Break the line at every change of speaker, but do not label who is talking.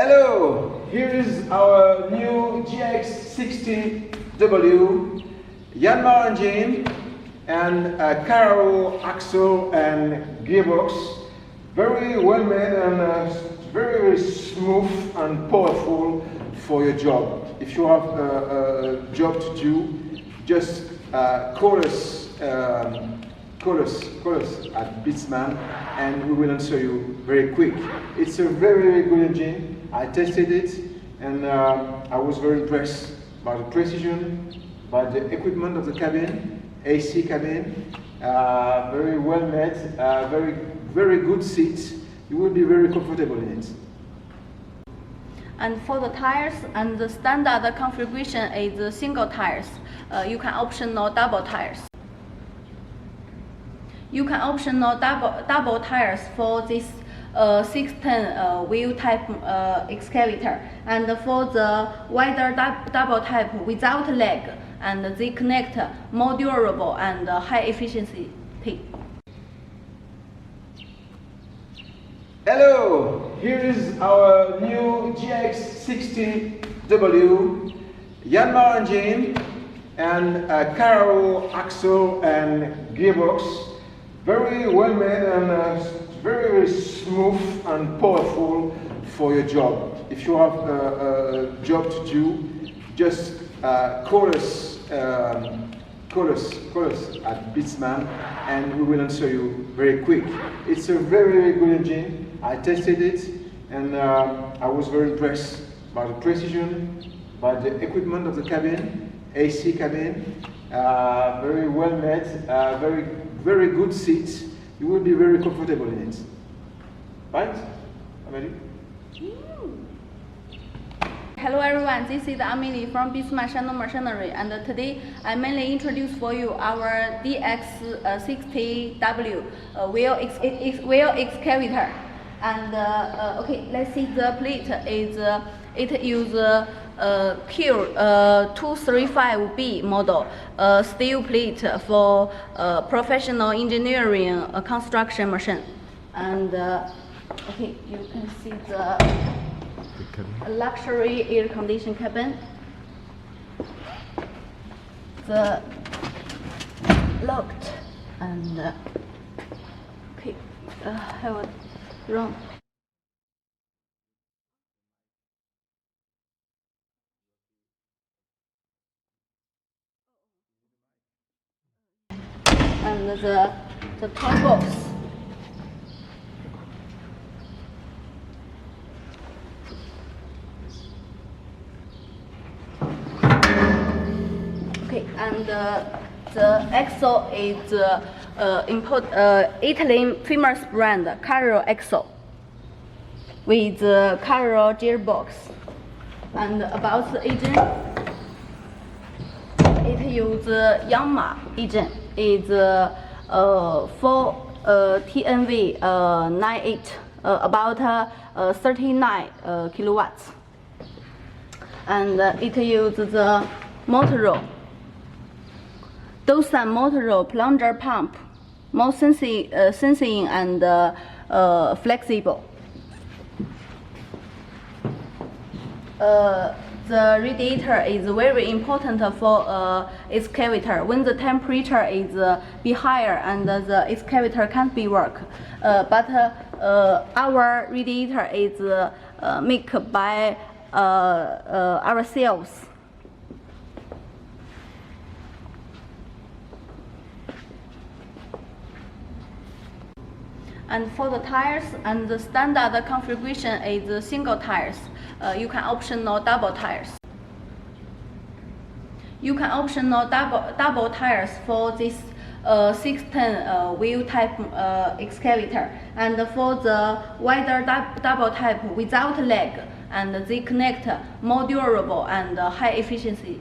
Hello, here is our new GX60W Yanmar engine and a Carro axle and gearbox. Very well made and very smooth and powerful for your job. If you have a job to do, just call us at Beatsman and we will answer you very quick. It's a very good engine. I tested it and I was very impressed by the precision, by the equipment of the cabin, AC cabin, very well made, very good seats. You will be very comfortable in it.
And for the tires, and the standard configuration is single tires. You can optional double tires. You can optional double tires for this 610 wheel type excavator, and for the wider double type without leg, and they connect more durable and high efficiency.
Hello, here is our new GX60W Yanmar engine and a Carro axle and gearbox. Very well made and very smooth and powerful for your job. If you have a job to do, just call us at Beatsman and we will answer you very quick. It's a very good engine. I tested it and I was very impressed by the precision, by the equipment of the cabin, AC cabin, very well made, very good seats. You will be very comfortable in it. Right? Amelie?
Hello everyone, this is Amelie from Beatsman Shandong Machinery, and today I mainly introduce for you our DX60W wheel excavator. And okay, let's see the plate. It uses Q235B model steel plate for professional engineering construction machine. And okay, you can see the luxury air conditioned cabin. The locked and okay, have a wrong. And the top box. Okay, and the axle is Italian famous brand Carro axle with Carro gearbox. And about the engine, it uses Yanmar engine. It's 4 TNV 98, about 39 kilowatts. And it uses the Motorola Doosan Motorola plunger pump, more sensing and flexible. The radiator is very important for excavator. When the temperature is be higher and the excavator can't be work, but our radiator is made by ourselves. And for the tires, and the standard configuration is single tires. You can optional double tires. You can optional double tires for this 610 wheel type excavator, and for the wider double type without leg, and they connect more durable and high efficiency.